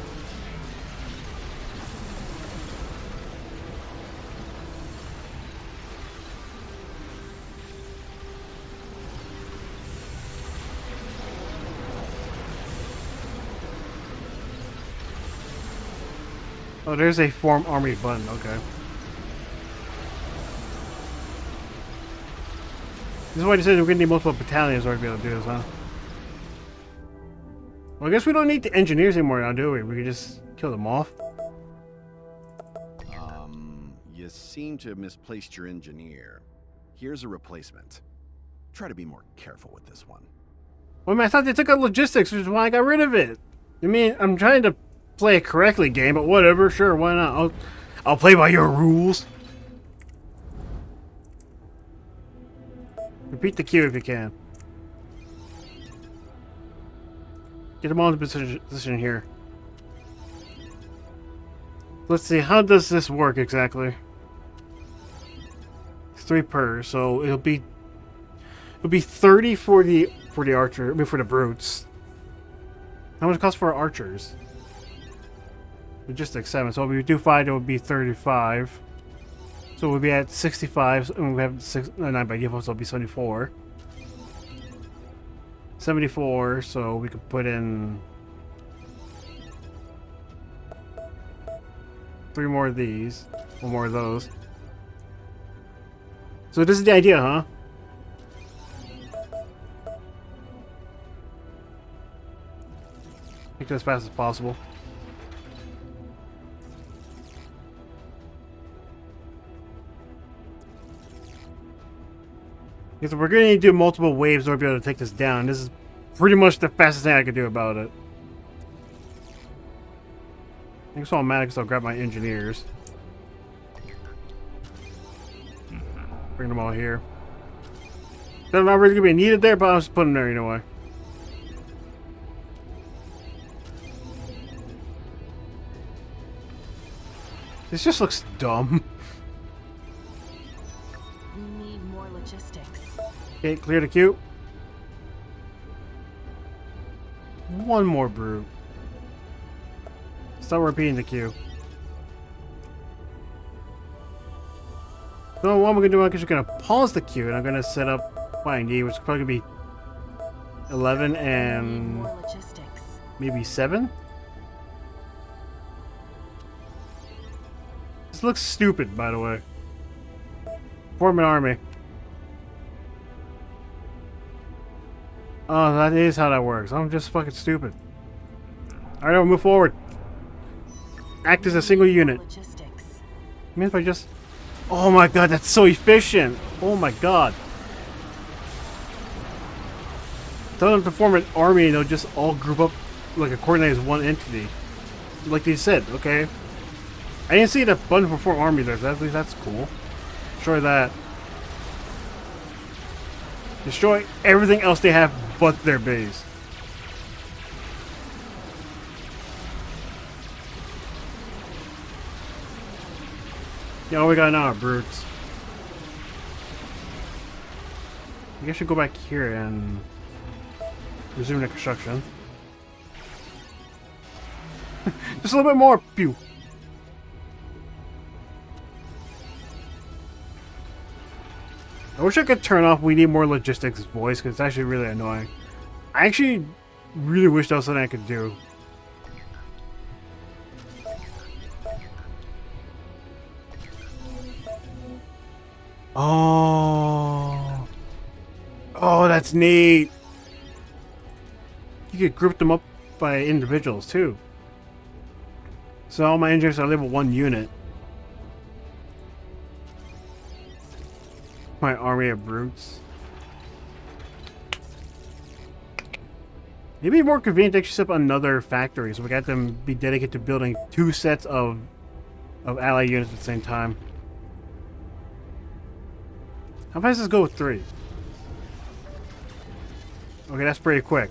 Oh, there's a form army button, okay. This is why you said we're gonna need multiple battalions in order to be able to do this, huh? Well, I guess we don't need the engineers anymore now, do we? We can just kill them off. You seem to have misplaced your engineer. Here's a replacement. Try to be more careful with this one. Well, man, I thought they took out logistics, which is why I got rid of it. I mean, I'm trying to play it correctly, game, but whatever, sure, why not? I'll play by your rules. Repeat the cue if you can. Get them all in position here. Let's see, how does this work exactly? It's 3 per, so it'll be 30 for the archer, I mean for the brutes. How much it cost for our archers? Logistics 7, so if we do 5, it would be 35. So we'll be at 65, and we have 9 by default, so it'll be 74. 74, so we could put in 3 more of these, 1 more of those. So this is the idea, huh? Make it as fast as possible. Because we're going to do multiple waves in order to be able to take this down. This is pretty much the fastest thing I could do about it. I think it's automatic, so I'll grab my engineers. Bring them all here. They're not really going to be needed there, but I'll just put them there anyway. This just looks dumb. We need more logistics. Okay, clear the queue. 1 more brute. Stop repeating the queue. So what I'm gonna do, I'm just gonna pause the queue and I'm gonna set up what I need, which is probably gonna be 11 We need and more logistics. maybe 7. This looks stupid, by the way. Form an army. Oh, that is how that works. I'm just fucking stupid. Alright, we'll move forward. Act as a single unit. Logistics. I mean, if I just... Oh my god, that's so efficient! Oh my god. Tell them to form an army and they'll just all group up like a coordinated as one entity. Like they said, okay? I didn't see the button for form army there, so at least that's cool. Try that. Destroy everything else they have but their base. Yeah, all we got now are brutes. I guess I should go back here and resume the construction. Just a little bit more. Pew. I wish I could turn off "we need more logistics" voice, because it's actually really annoying. I actually really wish that was something I could do. Oh. Oh, that's neat. You could group them up by individuals too. So all my engineers are labeled one unit. My army of brutes. Maybe more convenient to actually set up another factory, so we got them be dedicated to building 2 sets of ally units at the same time. How fast does this go with 3? Okay, that's pretty quick.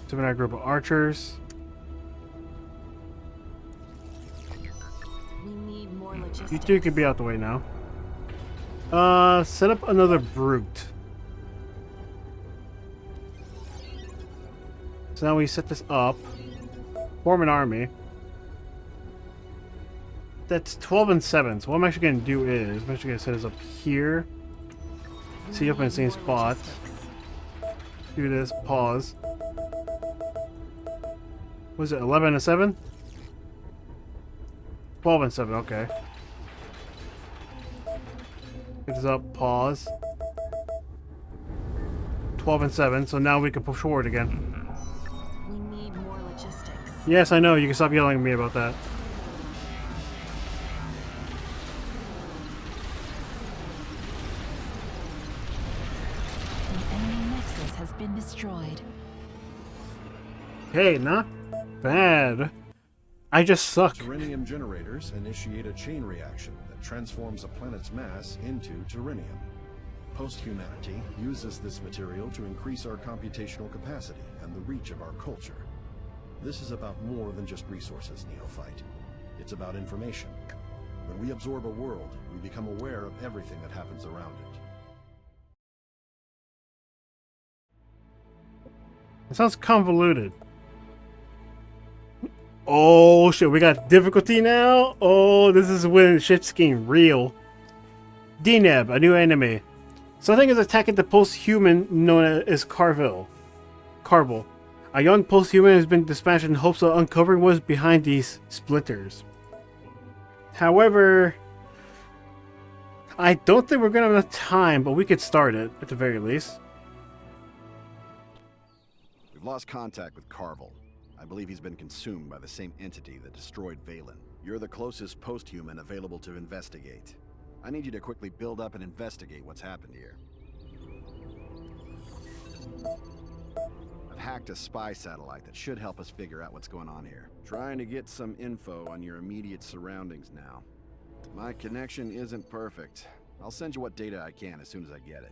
So we got a group of archers. We need more logistics. You two can be out the way now. Set up another brute. So now we set this up. Form an army. That's 12 and 7. So what I'm actually going to do is, I'm actually going to set this up here. See up in the same spot. Do this, pause. Was it 11 and 7? 12 and 7, okay. Get this up, pause. 12 and 7, so now we can push forward again. We need more logistics. Yes, I know, you can stop yelling at me about that. An enemy nexus has been destroyed. Hey, not bad. I just suck. Terrenium generators initiate a chain reaction that transforms a planet's mass into terrenium. Post-humanity uses this material to increase our computational capacity and the reach of our culture. This is about more than just resources, Neophyte. It's about information. When we absorb a world, we become aware of everything that happens around it. It sounds convoluted. Oh shit, we got difficulty now? Oh, this is when shit's getting real. DNAB, a new enemy. Something is attacking the post-human known as Carvel. A young post-human has been dispatched in hopes of uncovering what is behind these splitters. However, I don't think we're gonna have enough time, but we could start it, at the very least. We've lost contact with Carvel. I believe he's been consumed by the same entity that destroyed Valen. You're the closest post-human available to investigate. I need you to quickly build up and investigate what's happened here. I've hacked a spy satellite that should help us figure out what's going on here. Trying to get some info on your immediate surroundings now. My connection isn't perfect. I'll send you what data I can as soon as I get it.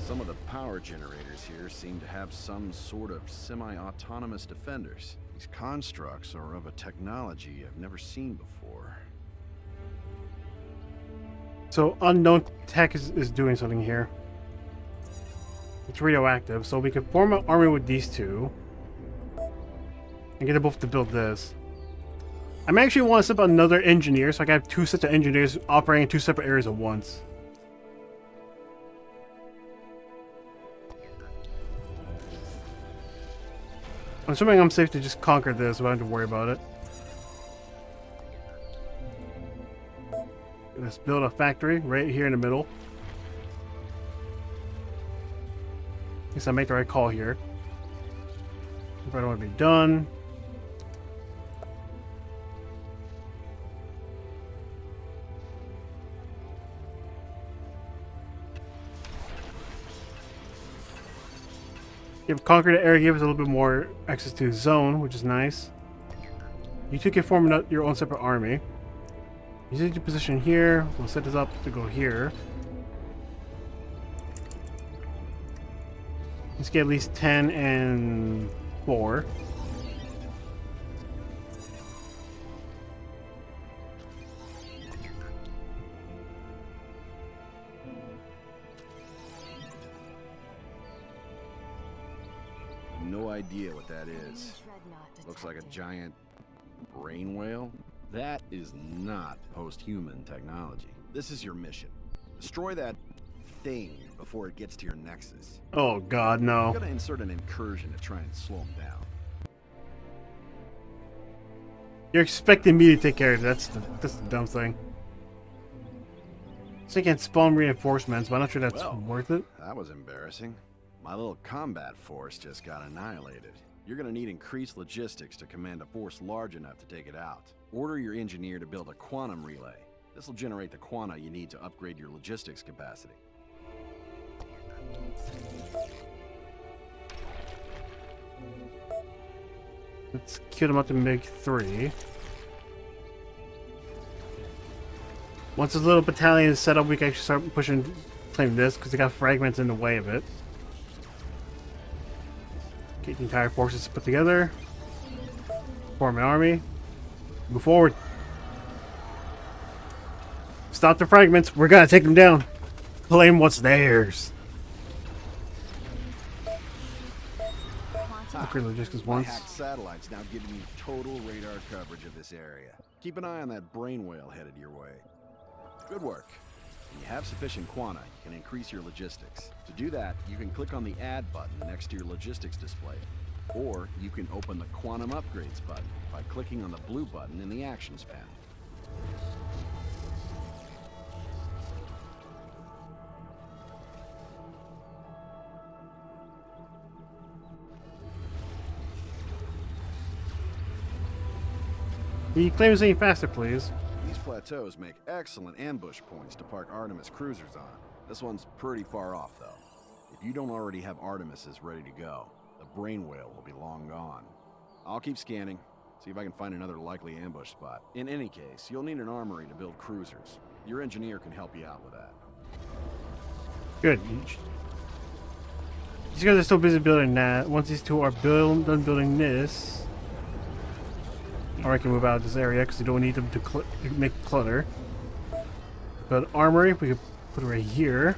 Some of the power generators here seem to have some sort of semi-autonomous defenders. These constructs are of a technology I've never seen before. So unknown tech is doing something here. It's radioactive, so we could form an army with these two. And get them both to build this. I may actually want to set up another engineer, so I can have 2 sets of engineers operating in 2 separate areas at once. I'm assuming I'm safe to just conquer this without having to worry about it. Let's build a factory right here in the middle. Guess I make the right call here. I don't want to be done. You've conquered the area, gives us a little bit more access to the zone, which is nice. You two can form your own separate army. You take your position here. We'll set this up to go here. Let's get at least 10 and 4. No idea what that is. Looks like a giant brain whale. That is not post-human technology. This is your mission. Destroy that thing before it gets to your nexus. Oh god, no. I'm gonna insert an incursion to try and slow him down. You're expecting me to take care of it. That's the dumb thing. So you can spawn reinforcements, but I'm not sure that's worth it. That was embarrassing. My little combat force just got annihilated. You're gonna need increased logistics to command a force large enough to take it out. Order your engineer to build a quantum relay. This will generate the quanta you need to upgrade your logistics capacity. Let's queue them up to make 3. Once this little battalion is set up, we can actually start pushing, claiming this, because they got fragments in the way of it. Get the entire forces put together. Form an army. Move forward. Stop the fragments. We're gonna take them down. Claim what's theirs. Upgrade logistics My once. hacked satellite's now giving you total radar coverage of this area. Keep an eye on that brain whale headed your way. Good work. When you have sufficient quanta, you can increase your logistics. To do that, you can click on the Add button next to your logistics display. Or you can open the Quantum Upgrades button by clicking on the blue button in the Actions panel. Can you claim this any faster, please? These plateaus make excellent ambush points to park Artemis cruisers on. This one's pretty far off, though. If you don't already have Artemises ready to go, the brain whale will be long gone. I'll keep scanning, see if I can find another likely ambush spot. In any case, you'll need an armory to build cruisers. Your engineer can help you out with that. Good. These guys are still busy building that. Once these two are done building this, or I can move out of this area because we don't need them to make clutter. But armory, we can put it right here.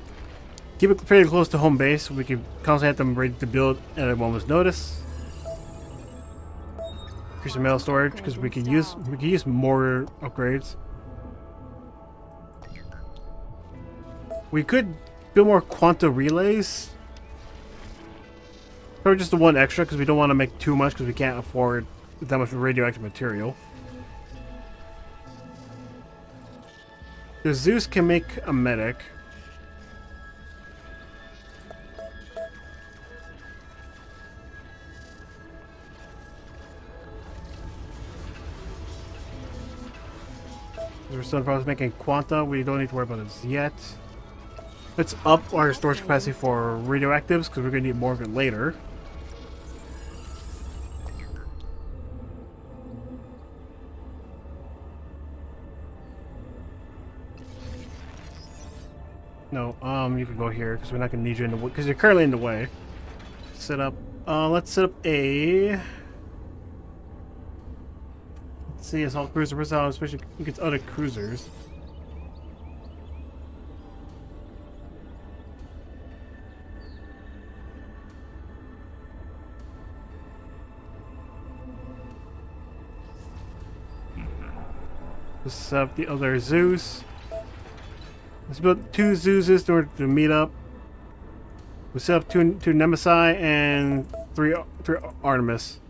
Keep it fairly close to home base. So we can constantly have them ready to build at a moment's notice. Increase the metal storage because we can use more upgrades. We could build more quanta relays. Or just the one extra because we don't want to make too much because we can't afford that much radioactive material. The Zeus can make a medic. We're still in the process of making quanta. We don't need to worry about this yet. Let's up our storage capacity for radioactives because we're going to need more of it later. No, you can go here because we're not gonna need you in the way because you're currently in the way. Set up. Let's set up a. Let's see, assault cruiser personnel, especially against other cruisers. Let's set up the other Zeus. Let's build 2 Zeuses in order to meet up. We set up 2 Nemesi and 3 Artemis.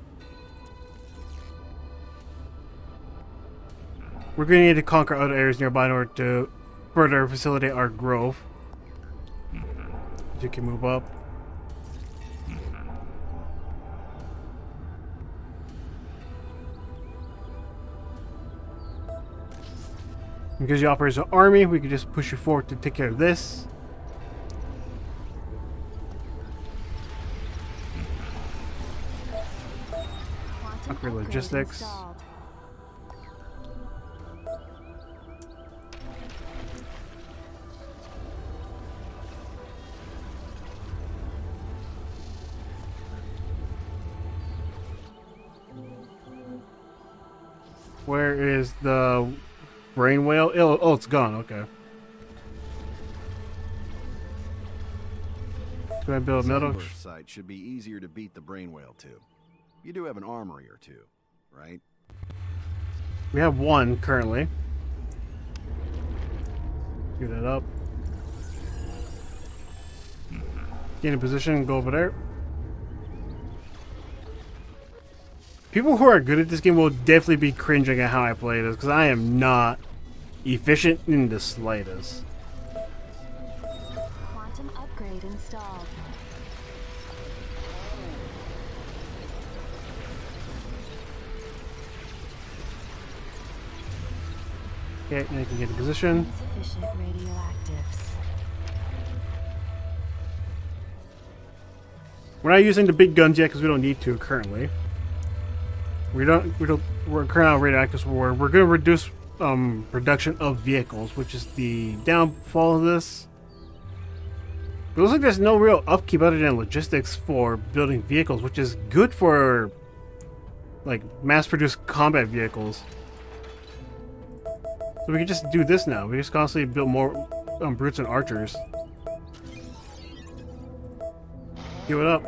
We're going to need to conquer other areas nearby in order to further facilitate our growth. You can move up. Because you operate as an army, we can just push you forward to take care of this. Upgrade logistics. Installed. Where is the brain whale? Oh, it's gone. Okay. Let's go ahead and build a metal. Ambush site should be easier to beat the brain whale to. You do have an armory or two, right? We have one currently. Get that up. Get in position, go over there. People who are good at this game will definitely be cringing at how I play this, because I am not efficient in the slightest. Quantum upgrade installed. Okay, now you can get in position. Insufficient radioactives. We're not using the big guns yet because we don't need to currently. We're currently on radioactive, so we're going to reduce production of vehicles, which is the downfall of this. It looks like there's no real upkeep other than logistics for building vehicles, which is good for like mass-produced combat vehicles. So we can just do this now. We just constantly build more brutes and archers. Give it up.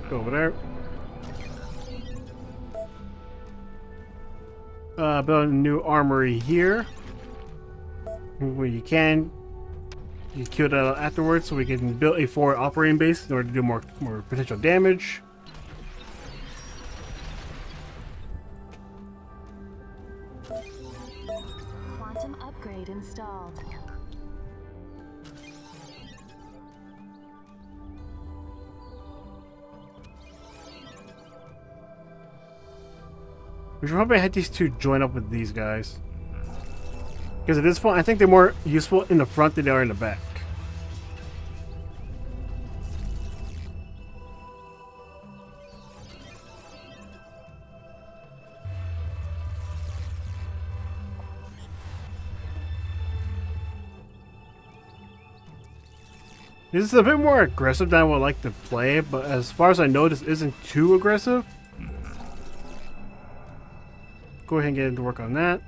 Go over there. Build a new armory here. Where you can. You kill that afterwards, so we can build a forward operating base in order to do more potential damage. Quantum upgrade installed. We should probably have these two join up with these guys. Because at this point, I think they're more useful in the front than they are in the back. This is a bit more aggressive than I would like to play, but as far as I know, this isn't too aggressive. Go ahead and get into work on that.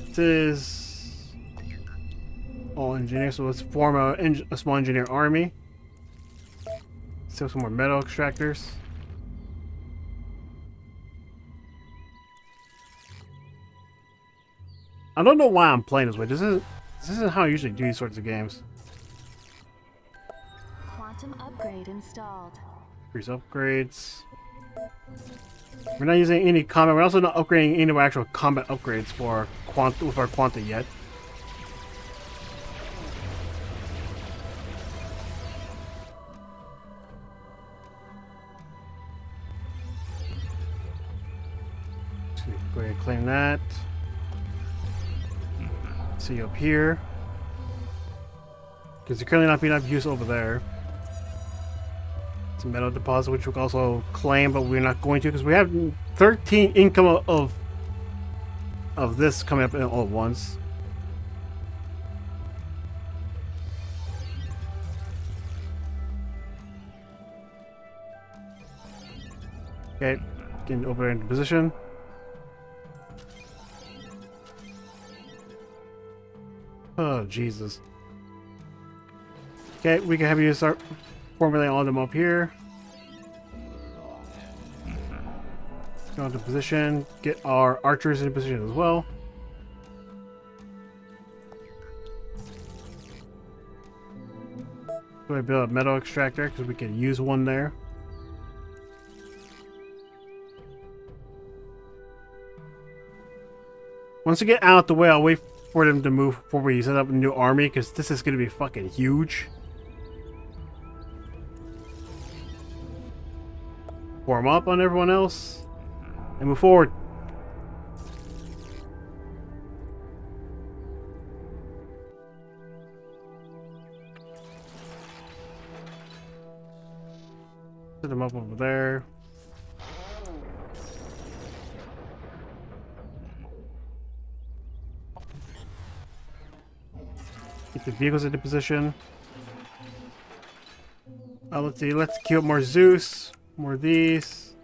This is all engineers, so let's form a small engineer army. Let's have some more metal extractors. I don't know why I'm playing this way. This isn't how I usually do these sorts of games. Quantum upgrade installed. Increase upgrades. We're not using any combat. We're also not upgrading any of our actual combat upgrades for with our Quanta yet. So go ahead and claim that. See up here. Because you're currently not being of use over there. It's a metal deposit which we can also claim, but we're not going to because we have 13 income of this coming up all at once. Okay, getting over into position. Oh, Jesus. Okay, we can have you start formulating all of them up here. Go into position, get our archers in position as well. Go ahead and build a metal extractor because we can use one there. Once we get out the way, I'll wait for them to move before we set up a new army, because this is going to be fucking huge. Form up on everyone else and move forward. Set them up over there. Get the vehicles into position. Let's see. Let's queue up more Zeus. More of these.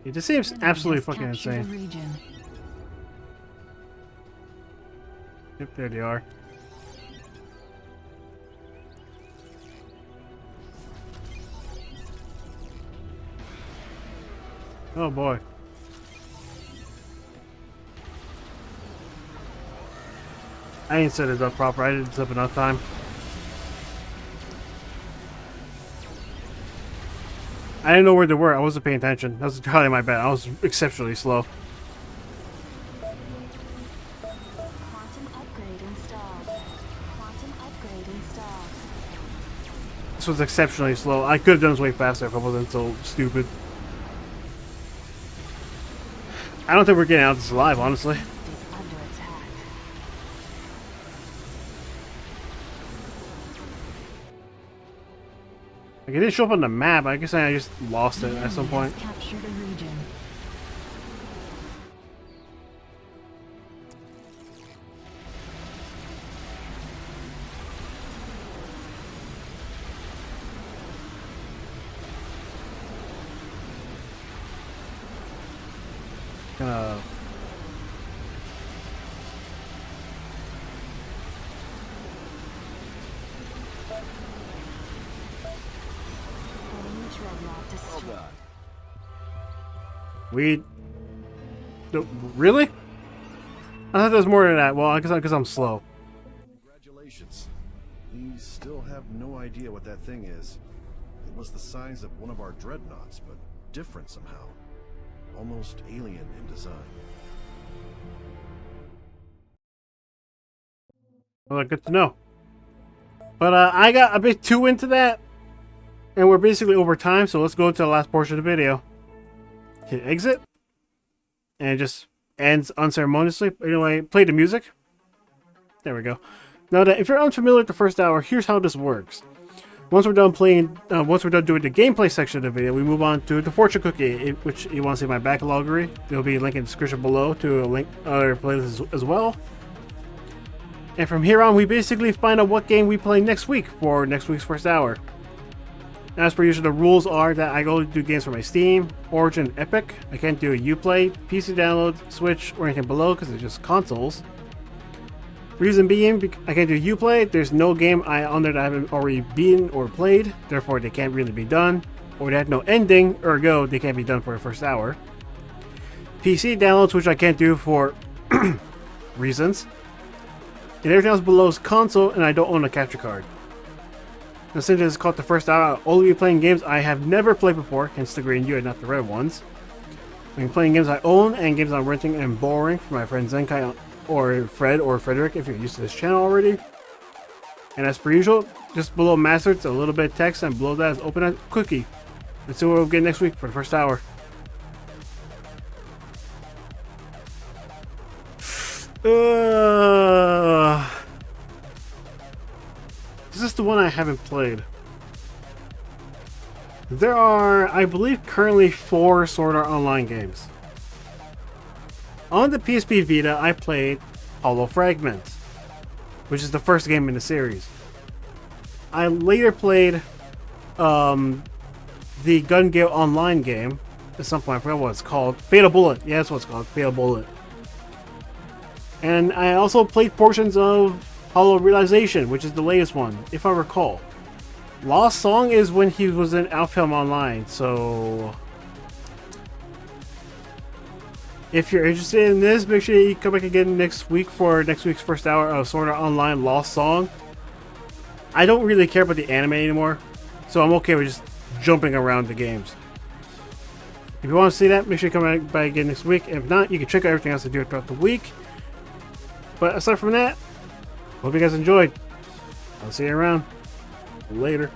It just seems absolutely fucking insane. Yep, there they are. Oh boy. I didn't set it up proper. I didn't set up enough time. I didn't know where they were. I wasn't paying attention. That was entirely my bad. I was exceptionally slow. Quantum upgrade installed. Quantum upgrade installed. This was exceptionally slow. I could have done this way faster if I wasn't so stupid. I don't think we're getting out of this alive, honestly. Is under attack. Like, it didn't show up on the map. I guess I just lost it at some point. Captured a region. Gonna Enemy dreadnought destroyed. we really? I thought there was more than that. Well, I guess because I'm slow. Congratulations. We still have no idea what that thing is. It was the size of one of our dreadnoughts, but different somehow. Almost alien in design. Well, good to know. But I got a bit too into that, and we're basically over time, so let's go to the last portion of the video. Hit exit, and it just ends unceremoniously. Anyway, play the music. There we go. Now, if you're unfamiliar with the first hour, here's how this works. Once we're done playing, once we're done doing the gameplay section of the video, we move on to the fortune cookie, which you want to see my backloggery. There'll be a link in the description below to a link other playlists as well. And from here on, we basically find out what game we play next week for next week's first hour. As per usual, the rules are that I only do games for my Steam, Origin, Epic. I can't do a Uplay, PC download, Switch, or anything below because it's just consoles. Reason being, I can't do Uplay. There's no game on there that I haven't already been or played, therefore they can't really be done. Or they have no ending, ergo they can't be done for the first hour. PC downloads, which I can't do for reasons. And everything else below is console, and I don't own a capture card. Now, since it's called the first hour, I'll only be playing games I have never played before, hence the green U and not the red ones. I'm playing games I own and games I'm renting and borrowing from my friend Zenkai or Fred or Frederick if you're used to this channel already. And as per usual, just below Master, it's a little bit of text, and below that is Open a Cookie. Let's see what we'll get next week for the first hour. This is the one I haven't played. There are, I believe, currently 4 Sword Art Online games. On the PSP Vita, I played Hollow Fragment, which is the first game in the series. I later played the Gun Gale Online game at some point. I forgot what it's called. Fatal Bullet. Yeah, that's what it's called. Fatal Bullet. And I also played portions of Hollow Realization, which is the latest one, if I recall. Lost Song is when he was in Alfhelm Online, so... If you're interested in this, make sure you come back again next week for next week's first hour of Sword Art Online Lost Song. I don't really care about the anime anymore, so I'm okay with just jumping around the games. If you want to see that, make sure you come back by again next week. If not, you can check out everything else I do throughout the week. But aside from that, hope you guys enjoyed. I'll see you around. Later.